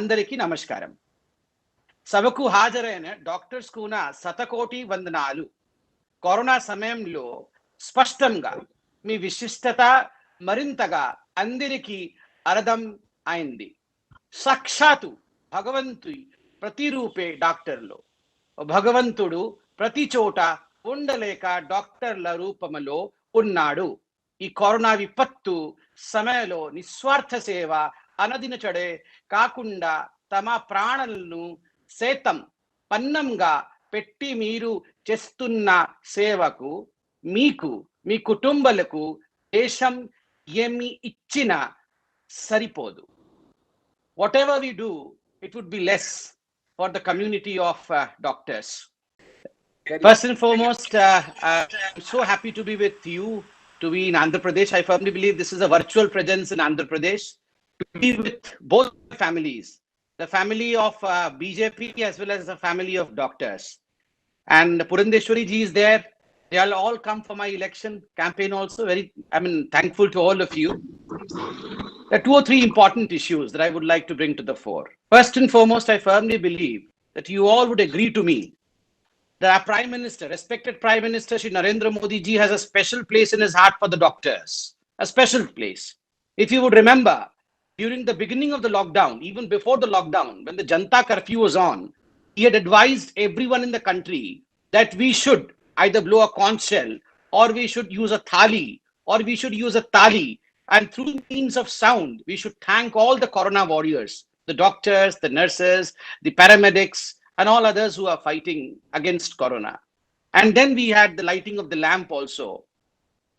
అందరికీ నమస్కారం. సభకు హాజరైన డాక్టర్స్ కు నా శతకోటి వందనాలు. కరోనా సమయంలో స్పష్టంగా మీ విశిష్టత మరింతగా అందరికీ అర్థం అయింది. సాక్షాత్తు భగవంతుడి ప్రతిరూపే డాక్టర్లు. భగవంతుడు ప్రతి చోట ఉండలేక డాక్టర్ల రూపంలో ఉన్నాడు. ఈ కరోనా విపత్తు సమయంలో నిస్వార్థ సేవ అనదినచడే కాకుండా తమ ప్రాణాలను సైతం పన్నంగా పెట్టి మీరు చేస్తున్న సేవకు మీకు మీ కుటుంబాలకు దేశం ఏమి ఇచ్చినా సరిపోదు. Whatever we do, it would be less for the community of doctors. First and foremost, I'm so happy to be with you, to be in Andhra Pradesh. I firmly believe this is a virtual presence in Andhra Pradesh, to be with both families, the family of BJP as well as the family of doctors. And Purandeshwari ji is there. They will all come for my election campaign also. Thankful to all of you. There are two or three important issues that I would like to bring to the fore. First and foremost, I firmly believe that you all would agree to me that our Prime Minister, respected Prime Minister Shri Narendra Modi ji, has a special place in his heart for the doctors. A special place. If you would remember, during the beginning of the lockdown, even before the lockdown, when the Janta curfew was on, he had advised everyone in the country that we should either blow a conch shell, or we should use a thali, or we should use a tali, and through means of sound, we should thank all the corona warriors, the doctors, the nurses, the paramedics, and all others who are fighting against corona. And then we had the lighting of the lamp also.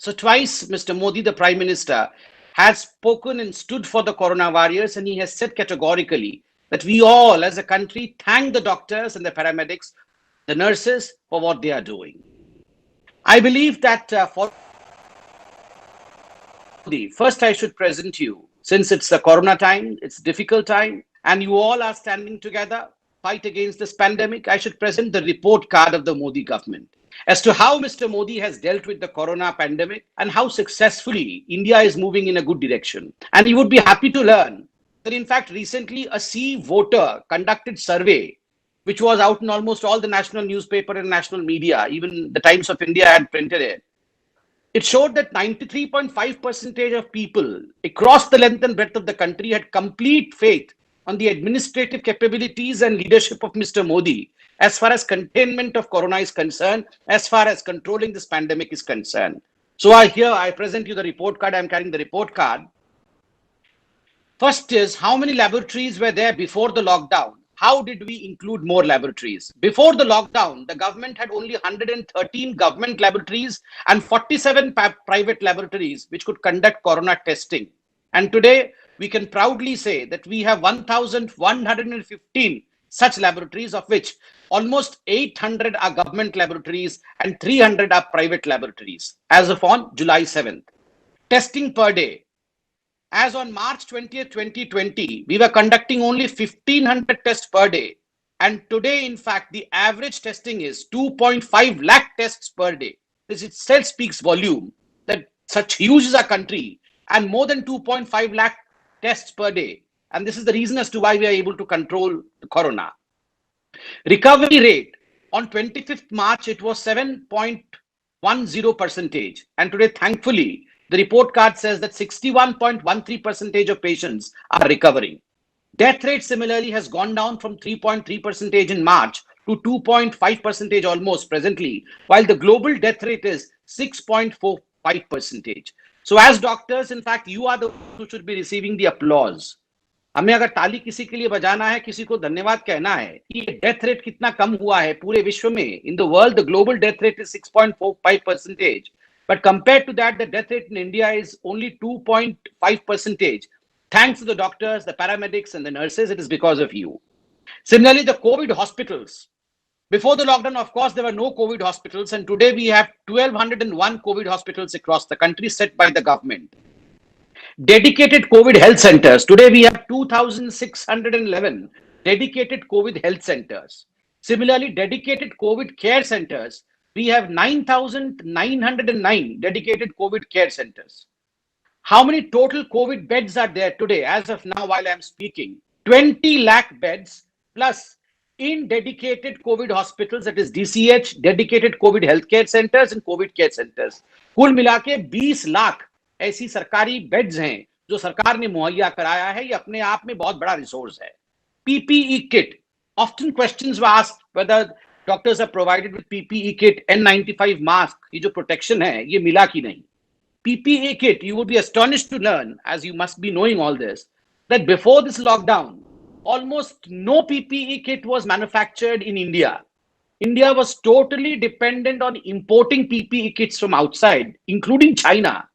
So twice, Mr. Modi, the Prime Minister, has spoken and stood for the corona warriors, and he has said categorically that we all as a country thank the doctors and the paramedics, the nurses, for what they are doing. I believe that first I should present you, since it's the corona time, it's difficult time, and you all are standing together, fight against this pandemic, I should present the report card of the Modi government as to how Mr. Modi has dealt with the corona pandemic and how successfully India is moving in a good direction. And you would be happy to learn that in fact recently a C voter conducted survey, which was out in almost all the national newspaper and national media, even the Times of India had printed it. It showed that 93.5% of people across the length and breadth of the country had complete faith on the administrative capabilities and leadership of Mr. Modi as far as containment of corona is concerned, as far as controlling this pandemic is concerned. So I present you the report card. I'm carrying the report card. First is, how many laboratories were there before the lockdown? How did we include more laboratories? Before the lockdown, the government had only 113 government laboratories and 47 private laboratories which could conduct corona testing. And today, we can proudly say that we have 1,115 such laboratories, of which almost 800 are government laboratories and 300 are private laboratories as of on July 7th. Testing per day. As on March 20th, 2020, we were conducting only 1,500 tests per day. And today, in fact, the average testing is 2.5 lakh tests per day. This itself speaks volume that such huge is our country, and more than 2.5 lakh tests per day. And this is the reason as to why we are able to control the corona. Recovery rate on 25th March, it was 7.10%. And today, thankfully, the report card says that 61.13% of patients are recovering. Death rate similarly has gone down from 3.3% in March to 2.5% almost presently, while the global death rate is 6.45%. So as doctors, in fact, you are the who should be receiving the applause. हमें अगर ताली किसी के लिए बजाना है, किसी को धन्यवाद कहना है कि डेथ रेट कितना कम हुआ है पूरे विश्व में. In the world, the global death rate is 6.45%. But compared to that, the death rate in India is only 2.5%. Thanks to the doctors, the paramedics, and the nurses, it is because of you. Similarly, the COVID hospitals. Before the lockdown, of course, there were no COVID hospitals. And today we have 1,201 COVID hospitals across the country set by the government. Dedicated COVID health centers. Today we have 2,611 dedicated COVID health centers. Similarly, dedicated COVID care centers. We have 9,909 dedicated COVID care centers. How many total COVID beds are there today? As of now, while I'm speaking, 20 lakh beds plus in dedicated COVID hospitals, that is DCH, dedicated COVID healthcare centers and COVID care centers. कुल मिला के 20 लाख ऐसी सरकारी beds हैं जो सरकार ने मुहैया कराया है. ये अपने आप में बहुत बड़ा रिसोर्स है. PPE kit. Often questions were asked whether doctors are provided with PPE kit, N95 mask. ये जो protection है, ये मिला कि नहीं. PPE kit, you would be astonished to learn, as you must be knowing all this, that before this lockdown, almost no PPE kit was manufactured in India. India was totally dependent on importing PPE kits from outside, including China.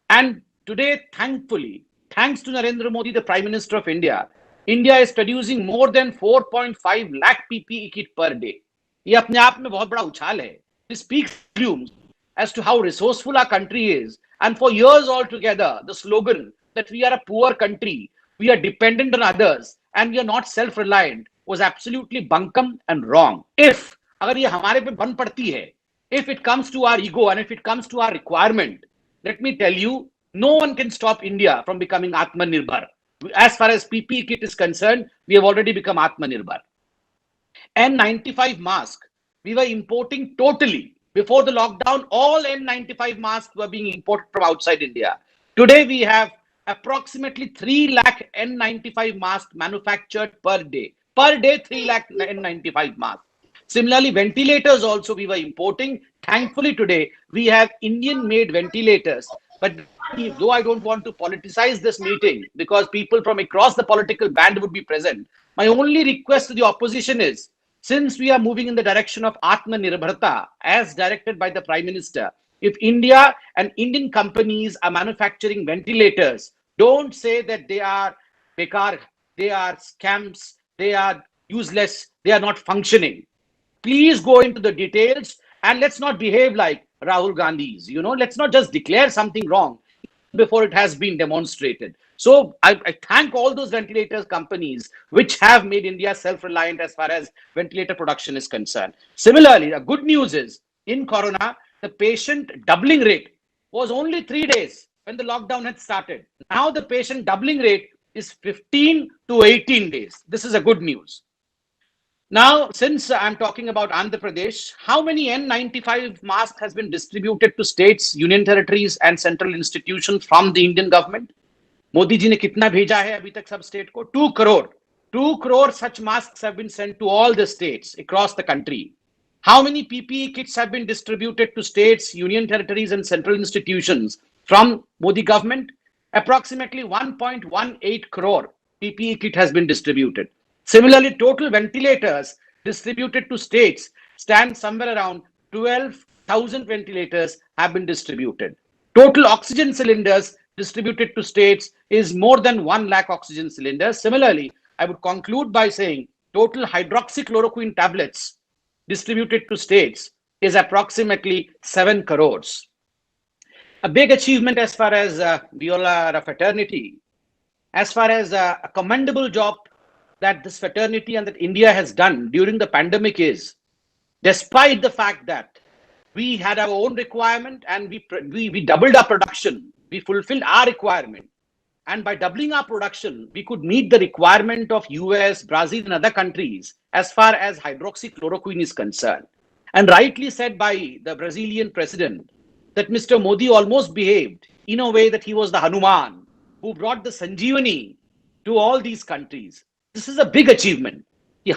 And today, thankfully, thanks to Narendra Modi, the Prime Minister of India, India is producing more than 4.5 lakh PPE kit per day. ये अपने आप में बहुत बड़ा उछाल है. This speaks volumes as to how resourceful our country is. And for years altogether, the slogan that we are a poor country, we are dependent on others, and we are not self-reliant was absolutely bunkum and wrong. If अगर ये हमारे पे बन पड़ती है, if it comes to our ego and if it comes to our requirement, let me tell you, no one can stop India from becoming Atmanirbhar. As far as PPE kit is concerned, we have already become Atmanirbhar. N95 mask, we were importing totally. Before the lockdown, all N95 masks were being imported from outside India. Today, we have approximately 3 lakh N95 masks manufactured per day. Per day, 3 lakh N95 masks. Similarly, ventilators also we were importing. Thankfully, today, we have Indian-made ventilators. But though I don't want to politicize this meeting because people from across the political band would be present, my only request to the opposition is, since we are moving in the direction of Atmanirbharta, as directed by the Prime Minister, if India and Indian companies are manufacturing ventilators, don't say that they are bekar, they are scams, they are useless, they are not functioning. Please go into the details and let's not behave like Rahul Gandhi's. Let's not just declare something wrong before it has been demonstrated. So I thank all those ventilator companies which have made India self-reliant as far as ventilator production is concerned. Similarly, the good news is in Corona, the patient doubling rate was only 3 days when the lockdown had started. Now the patient doubling rate is 15 to 18 days. This is a good news. Now, since I'm talking about Andhra Pradesh, how many N95 masks has been distributed to states, union territories and central institutions from the Indian government? Modi ji ne kitna bheja hai abhi tak sab state ko? 2 crore. 2 crore such masks have been sent to all the states across the country. How many PPE kits have been distributed to states, union territories and central institutions from Modi government? Approximately 1.18 crore PPE kit has been distributed. Similarly, total ventilators distributed to states stand somewhere around 12,000 ventilators have been distributed. Total oxygen cylinders distributed to states is more than 1 lakh oxygen cylinders. Similarly, I would conclude by saying total hydroxychloroquine tablets distributed to states is approximately 7 crores. A big achievement as far as we all are a fraternity, as far as a commendable job that this fraternity and that India has done during the pandemic is, despite the fact that we had our own requirement and we doubled our production, we fulfilled our requirement. And by doubling our production, we could meet the requirement of US, Brazil and other countries as far as hydroxychloroquine is concerned. And rightly said by the Brazilian president that Mr. Modi almost behaved in a way that he was the Hanuman who brought the Sanjeevani to all these countries. This is a big achievement. कि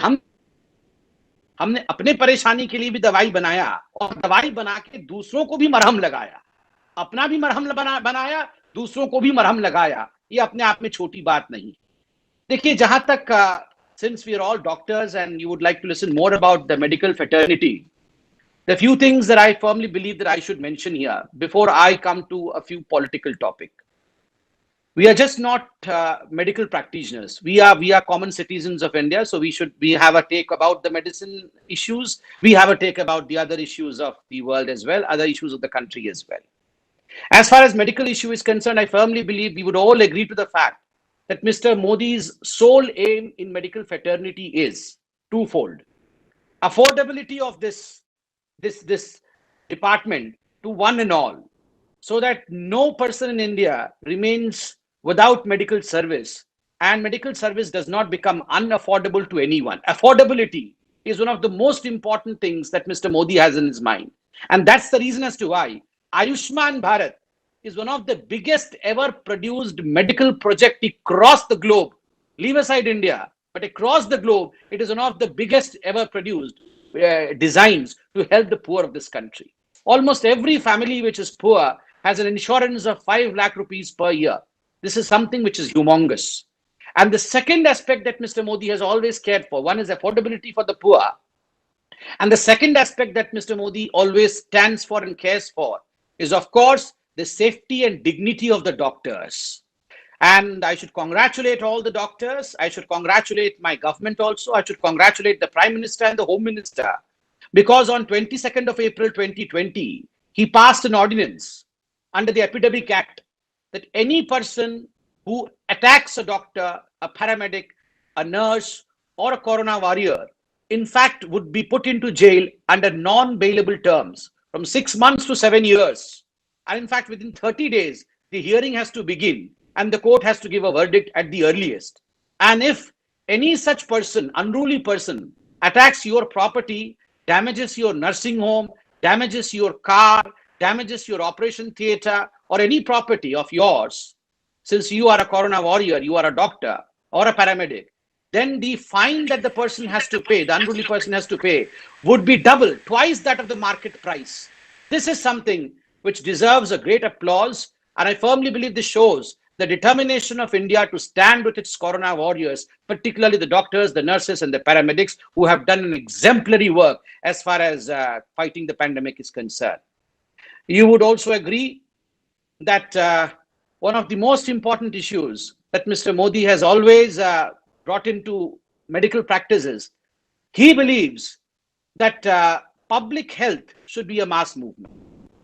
हमने अपने परेशानी के लिए भी दवाई बनाया और दवाई बना के दूसरों को भी मरहम लगाया, अपना भी मरहम बनाया, दूसरों को भी मरहम लगाया. ये अपने आप में छोटी बात नहीं. देखिए, जहां तक since we are all doctors and you would like to listen more about the medical fraternity, the few things that I firmly believe that I should mention here before I come to a few political topics. We are just not medical practitioners. We are common citizens of India, so we have a take about the medicine issues. We have a take about the other issues of the world as well, other issues of the country as well. As far as medical issue is concerned, I firmly believe we would all agree to the fact that Mr. Modi's sole aim in medical fraternity is twofold: affordability of this department to one and all, so that no person in India remains without medical service and medical service does not become unaffordable to anyone. Affordability is one of the most important things that Mr. Modi has in his mind. And that's the reason as to why Ayushman Bharat is one of the biggest ever produced medical project across the globe. Leave aside India, but across the globe, it is one of the biggest ever produced designs to help the poor of this country. Almost every family which is poor has an insurance of 5 lakh rupees per year. This is something which is humongous. And the second aspect that Mr. Modi has always cared for, one is affordability for the poor. And the second aspect that Mr. Modi always stands for and cares for is, of course, the safety and dignity of the doctors. And I should congratulate all the doctors. I should congratulate my government also. I should congratulate the Prime Minister and the Home Minister. Because on 22nd of April 2020, he passed an ordinance under the Epidemic Act that any person who attacks a doctor, a paramedic, a nurse, or a corona warrior, in fact, would be put into jail under non-bailable terms from 6 months to 7 years. And in fact, within 30 days, the hearing has to begin and the court has to give a verdict at the earliest. And if any such person, unruly person, attacks your property, damages your nursing home, damages your car, damages your operation theater, or any property of yours, since you are a corona warrior, you are a doctor or a paramedic, then the fine that the person has to pay, the unruly person has to pay, would be double, twice that of the market price. This is something which deserves a great applause, and I firmly believe this shows the determination of India to stand with its corona warriors, particularly the doctors, the nurses, and the paramedics who have done an exemplary work as far as fighting the pandemic is concerned. You would also agree that one of the most important issues that Mr. Modi has always brought into medical practices, he believes that public health should be a mass movement.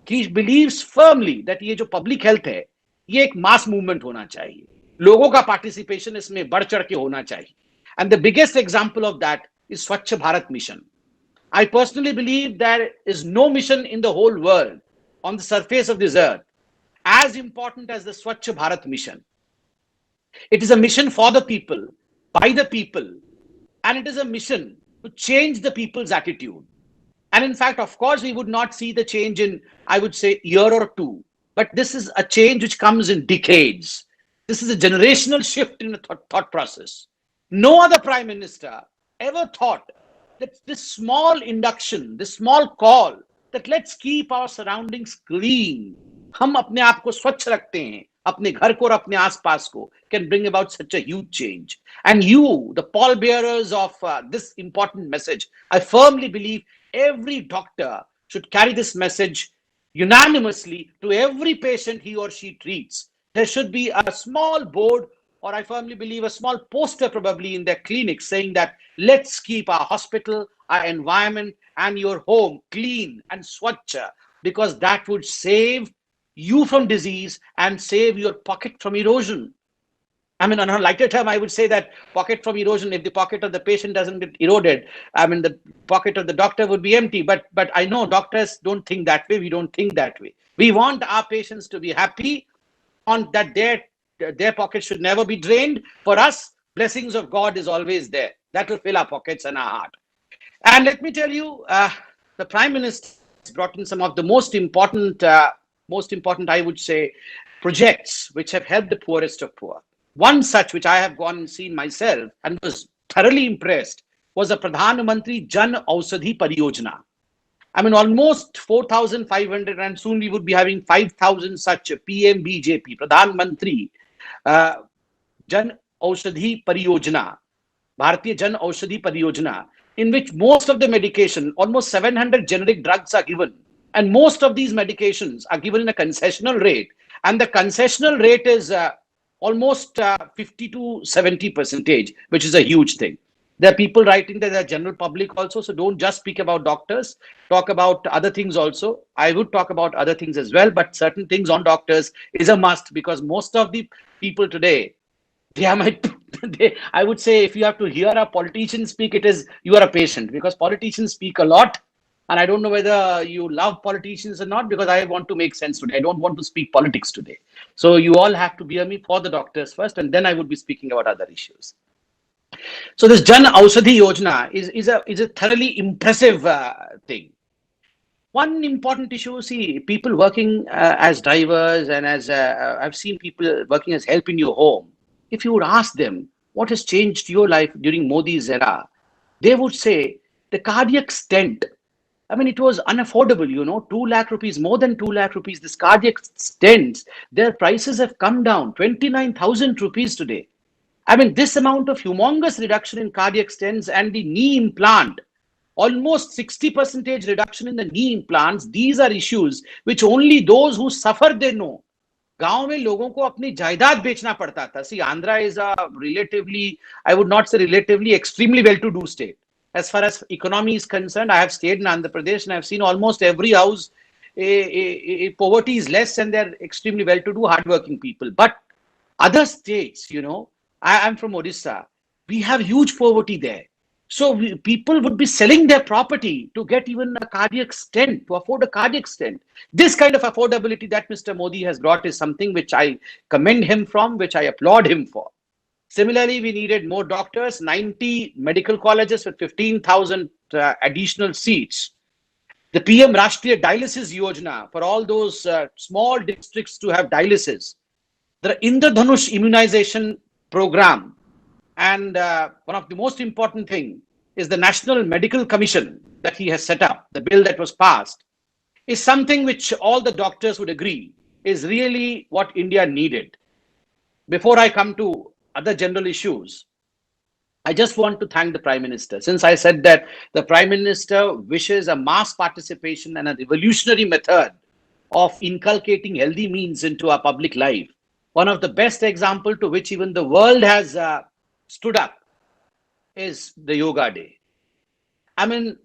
He believes firmly that ये जो public health है, ये एक mass movement होना चाहिए. लोगों का participation इसमें बढ़ चढ़ के होना चाहिए. And the biggest example of that is Swachh Bharat mission. I personally believe there is no mission in the whole world on the surface of this earth as important as the Swachh Bharat mission. It is a mission for the people, by the people, and it is a mission to change the people's attitude. And in fact, of course, we would not see the change in, I would say, year or two, but this is a change which comes in decades. This is a generational shift in the thought process. No other prime minister ever thought that this small induction, this small call, that let's keep our surroundings clean, हम अपने आप को स्वच्छ रखते हैं, अपने घर को और अपने आसपास को, can bring about such a huge change. And you, the pallbearers of this important message, I firmly believe every doctor should carry this message unanimously to every patient he or she treats. There should be a small board, or I firmly believe a small poster probably in their clinic saying that let's keep our hospital, our environment, and your home clean and swachh, because that would save you from disease and save your pocket from erosion. I mean, on a lighter term, I would say that pocket from erosion, if the pocket of the patient doesn't get eroded, I mean, the pocket of the doctor would be empty. But I know doctors don't think that way. We don't think that way. We want our patients to be happy on that their pockets should never be drained. For us, blessings of God is always there. That will fill our pockets and our heart. And let me tell you, the Prime Minister has brought in some of the most important, I would say, projects which have helped the poorest of poor. One such, which I have gone and seen myself and was thoroughly impressed, was the Pradhan Mantri Jan Aushadhi Pariyojana. I mean, almost 4,500, and soon we would be having 5,000 such PMBJP, Pradhan Mantri Jan Aushadhi Pariyojana, Bharatiya Jan Aushadhi Pariyojana, in which most of the medication, almost 700 generic drugs are given. And most of these medications are given in a concessional rate. And the concessional rate is almost 50 to 70%, which is a huge thing. There are people writing that they're general public also, so don't just speak about doctors, talk about other things also. I would talk about other things as well, but certain things on doctors is a must, because most of the people today, I would say if you have to hear a politician speak, it is you are a patient, because politicians speak a lot And I don't know whether you love politicians or not, because I want to make sense today. I don't want to speak politics today. So you all have to bear me for the doctors first, and then I would be speaking about other issues. So this Jan Aushadhi Yojana is a thoroughly impressive thing. One important issue, see, people working as drivers, and as I've seen people working as help in your home. If you would ask them what has changed your life during Modi's era, they would say the cardiac stent. I mean, it was unaffordable, 2 lakh rupees, more than 2 lakh rupees. This cardiac stents, their prices have come down, 29,000 rupees today. I mean, this amount of humongous reduction in cardiac stents and the knee implant, almost 60% reduction in the knee implants. These are issues which only those who suffer they know. गांव में लोगों को अपनी जायदाद बेचना पड़ता था. See, Andhra is a relatively, I would not say relatively, extremely well-to-do state. As far as economy is concerned, I have stayed in Andhra Pradesh and I've seen almost every house, poverty is less and they're extremely well-to-do, hardworking people. But other states, I'm from Odisha, we have huge poverty there. So people would be selling their property to get even a cardiac stent, to afford a cardiac stent. This kind of affordability that Mr. Modi has brought is something which I commend him from, which I applaud him for. Similarly, we needed more doctors, 90 medical colleges with 15,000 additional seats. The PM Rashtriya Dialysis Yojana for all those small districts to have dialysis. The Indradhanush immunization program. And one of the most important thing is the National Medical Commission that he has set up, the bill that was passed, is something which all the doctors would agree is really what India needed. Before I come to other general issues, I just want to thank the Prime Minister. Since I said that the Prime Minister wishes a mass participation and a revolutionary method of inculcating healthy means into our public life, one of the best example to which even the world has stood up is the Yoga Day. I mean,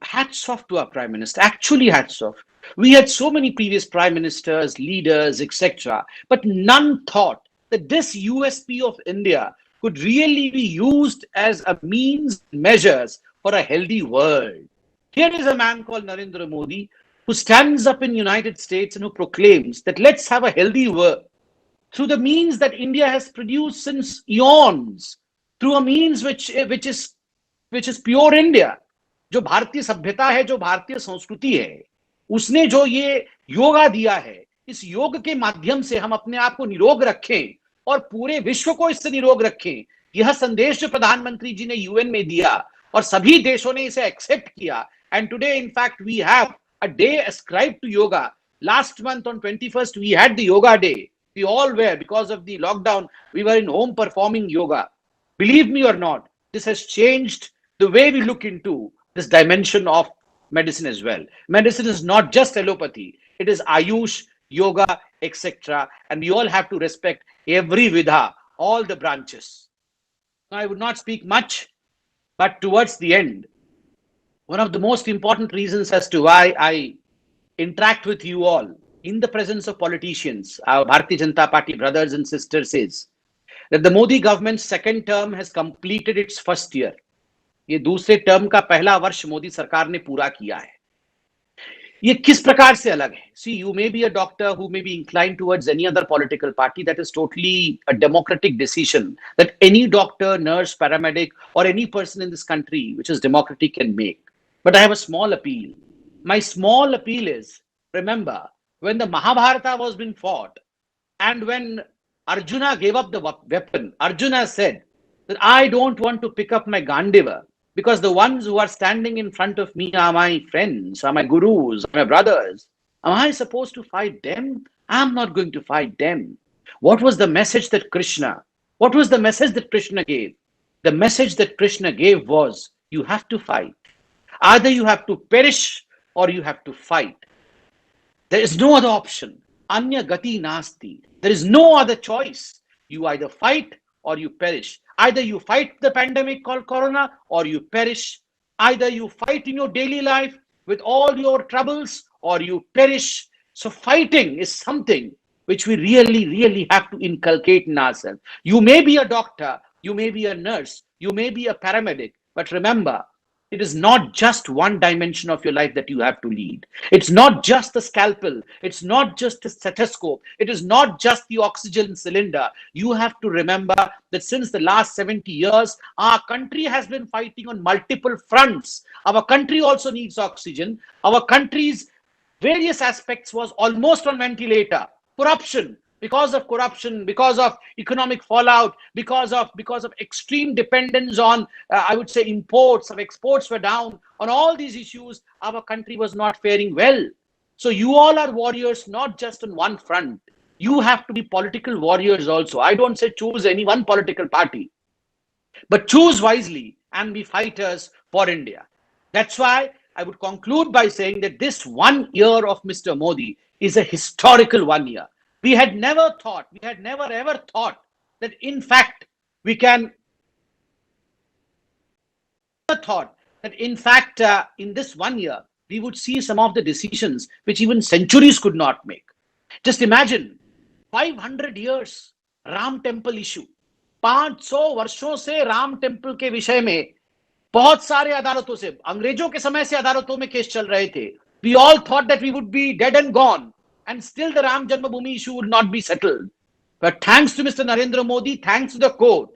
hats off to our Prime Minister. Actually, hats off. We had so many previous Prime Ministers, leaders, etc., but none thought that this USP of India could really be used as a means, measures for a healthy world. Here is a man called Narendra Modi who stands up in United States and who proclaims that let's have a healthy world through the means that India has produced since eons, through a means which is pure India. जो भारतीय सभ्यता है, जो भारतीय संस्कृति है, उसने जो ये योगा दिया है, इस योग के माध्यम से हम अपने आप को निरोग रखें और पूरे विश्व को इससे निरोग रखें. यह संदेश जो प्रधानमंत्री जी ने यूएन में दिया और सभी देशों ने इसे एक्सेप्ट किया. And today in fact we have a day ascribed to yoga. Last month on 21st we had the yoga day. We all were, because of the lockdown, we were in home performing yoga. Believe me or not, this has changed the way we look into this dimension of medicine as well. Medicine is not just allopathy, it is Ayush, yoga, etc. And we all have to respect every vidha, all the branches. Now, I would not speak much, but towards the end, one of the most important reasons as to why I interact with you all in the presence of politicians, our Bharatiya Janata Party brothers and sisters, is that the Modi government's second term has completed its first year. ये दूसरे term का पहला वर्ष मोदी सरकार ने पूरा किया है. ये किस प्रकार से अलग है? See, you may be a doctor who may be inclined towards any other political party. That is totally a democratic decision that any doctor, nurse, paramedic, or any person in this country which is democratic can make. But I have a small appeal. My small appeal is, remember, when the Mahabharata was being fought and when Arjuna gave up the weapon, Arjuna said that I don't want to pick up my Gandiva because the ones who are standing in front of me are my friends, are my gurus, are my brothers. Am I supposed to fight them? I'm not going to fight them. What was the message that Krishna gave? The message that Krishna gave was, you have to fight. Either you have to perish or you have to fight. There is no other option. Anya gati nasti. There is no other choice. You either fight or you perish. Either you fight the pandemic called corona or you perish. Either you fight in your daily life with all your troubles or you perish. So fighting is something which we really, really have to inculcate in ourselves. You may be a doctor, you may be a nurse, you may be a paramedic, but remember, It is not just one dimension of your life that you have to lead. It's not just the scalpel. It's not just the stethoscope. It is not just the oxygen cylinder. You have to remember that since the last 70 years, our country has been fighting on multiple fronts. Our country also needs oxygen. Our country's various aspects was almost on ventilator. Corruption, because of economic fallout, because of extreme dependence on, I would say, imports. Of exports were down. On all these issues, our country was not faring well. So you all are warriors, not just on one front. You have to be political warriors also. I don't say choose any one political party, but choose wisely and be fighters for India. That's why I would conclude by saying that this 1 year of Mr. Modi is a historical 1 year. We had never ever thought that in fact we can, thought that in fact in this 1 year we would see some of the decisions which even centuries could not make. Just imagine 500 years Ram temple issue, 500 वर्षों से Ram temple के विषय में बहुत सारे अदालतों से, अंग्रेजों के समय से अदालतों में केस चल रहे थे. We all thought that we would be dead and gone, and still the Ram Janmabhoomi issue would not be settled. But thanks to Mr. Narendra Modi, thanks to the court,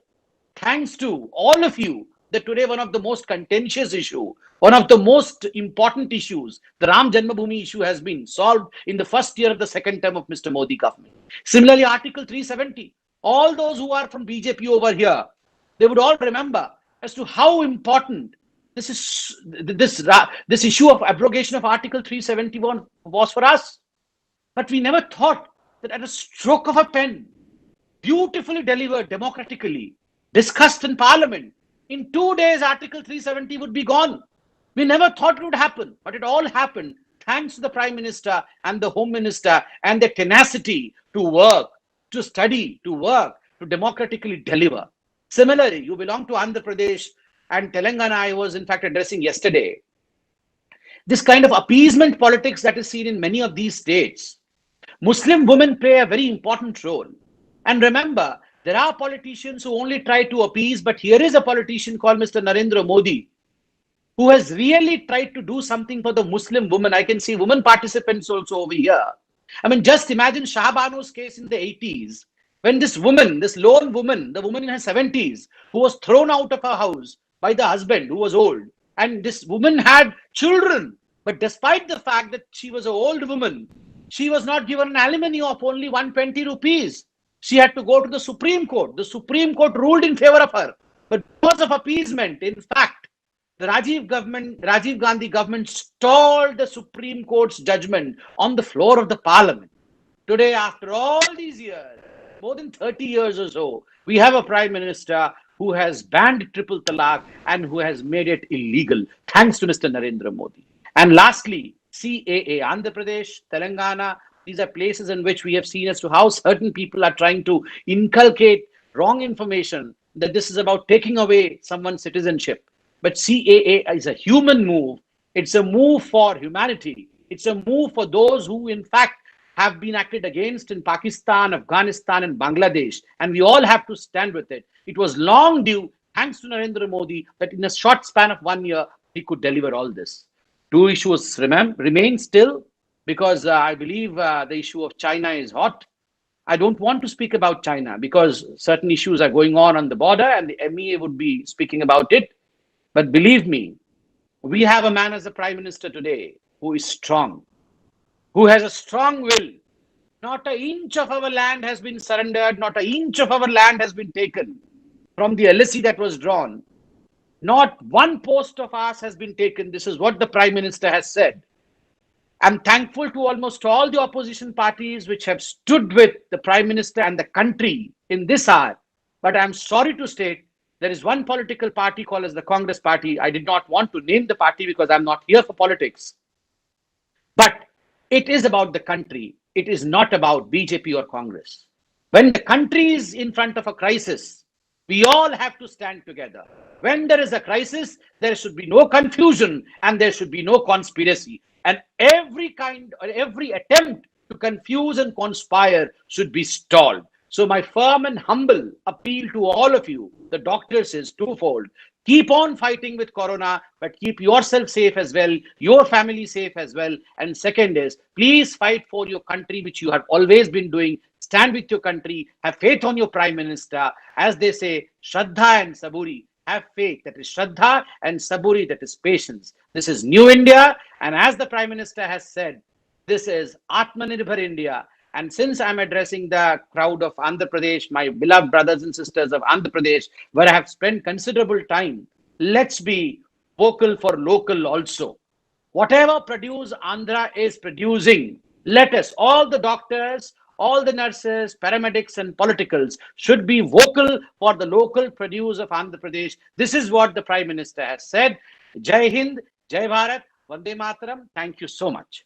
thanks to all of you, that today one of the most contentious issue, one of the most important issues, the Ram Janmabhoomi issue, has been solved in the first year of the second term of Mr. Modi government. Similarly, Article 370, all those who are from BJP over here, they would all remember as to how important this is, this issue of abrogation of Article 371 was for us. But we never thought that at a stroke of a pen, beautifully delivered democratically, discussed in Parliament, in 2 days Article 370 would be gone. We never thought it would happen, but it all happened thanks to the Prime Minister and the Home Minister and their tenacity to work, to study, to work, to democratically deliver. Similarly, you belong to Andhra Pradesh and Telangana. I was in fact addressing yesterday. This kind of appeasement politics that is seen in many of these states. Muslim women play a very important role. And remember, there are politicians who only try to appease, but here is a politician called Mr. Narendra Modi, who has really tried to do something for the Muslim women. I can see women participants also over here. I mean, just imagine Shah Banu's case in the 80s, when this woman, this lone woman, the woman in her 70s, who was thrown out of her house by the husband who was old, and this woman had children, but despite the fact that she was an old woman, she was not given an alimony of only 120 rupees. She had to go to the Supreme Court. The Supreme Court ruled in favor of her. But because of appeasement, in fact, the Rajiv Gandhi government stalled the Supreme Court's judgment on the floor of the Parliament. Today, after all these years, more than 30 years or so, we have a Prime Minister who has banned triple talaq and who has made it illegal, thanks to Mr. Narendra Modi. And lastly, CAA, Andhra Pradesh, Telangana, these are places in which we have seen as to how certain people are trying to inculcate wrong information that this is about taking away someone's citizenship. But CAA is a human move. It's a move for humanity. It's a move for those who, in fact, have been acted against in Pakistan, Afghanistan, and Bangladesh. And we all have to stand with it. It was long due, thanks to Narendra Modi, that in a short span of 1 year, he could deliver all this. Two issues remain still, because I believe the issue of China is hot. I don't want to speak about China because certain issues are going on the border and the MEA would be speaking about it. But believe me, we have a man as the Prime Minister today who is strong, who has a strong will. Not an inch of our land has been surrendered. Not an inch of our land has been taken from the LSE that was drawn. Not one post of ours has been taken. This is what the Prime Minister has said. I'm thankful to almost all the opposition parties which have stood with the Prime Minister and the country in this hour. But I'm sorry to state, there is one political party called as the Congress Party. I did not want to name the party because I'm not here for politics. But it is about the country. It is not about BJP or Congress. When the country is in front of a crisis, we all have to stand together. When there is a crisis, there should be no confusion and there should be no conspiracy. And every attempt to confuse and conspire should be stalled. So my firm and humble appeal to all of you, the doctors, is twofold. Keep on fighting with corona, but keep yourself safe as well, your family safe as well. And second is, please fight for your country, which you have always been doing. Stand with your country, have faith on your prime minister. As they say, shraddha and saburi, have faith, that is shraddha, and saburi, that is patience. This is new India, and as the prime minister has said, this is Atmanirbhar India. And since I'm addressing the crowd of Andhra Pradesh, my beloved brothers and sisters of Andhra Pradesh, where I have spent considerable time, let's be vocal for local also. Whatever produce Andhra is producing, let us, all the doctors, all the nurses, paramedics, and politicals should be vocal for the local produce of Andhra Pradesh. This is what the Prime Minister has said. Jai Hind, Jai Bharat, Vande Mataram. Thank you so much.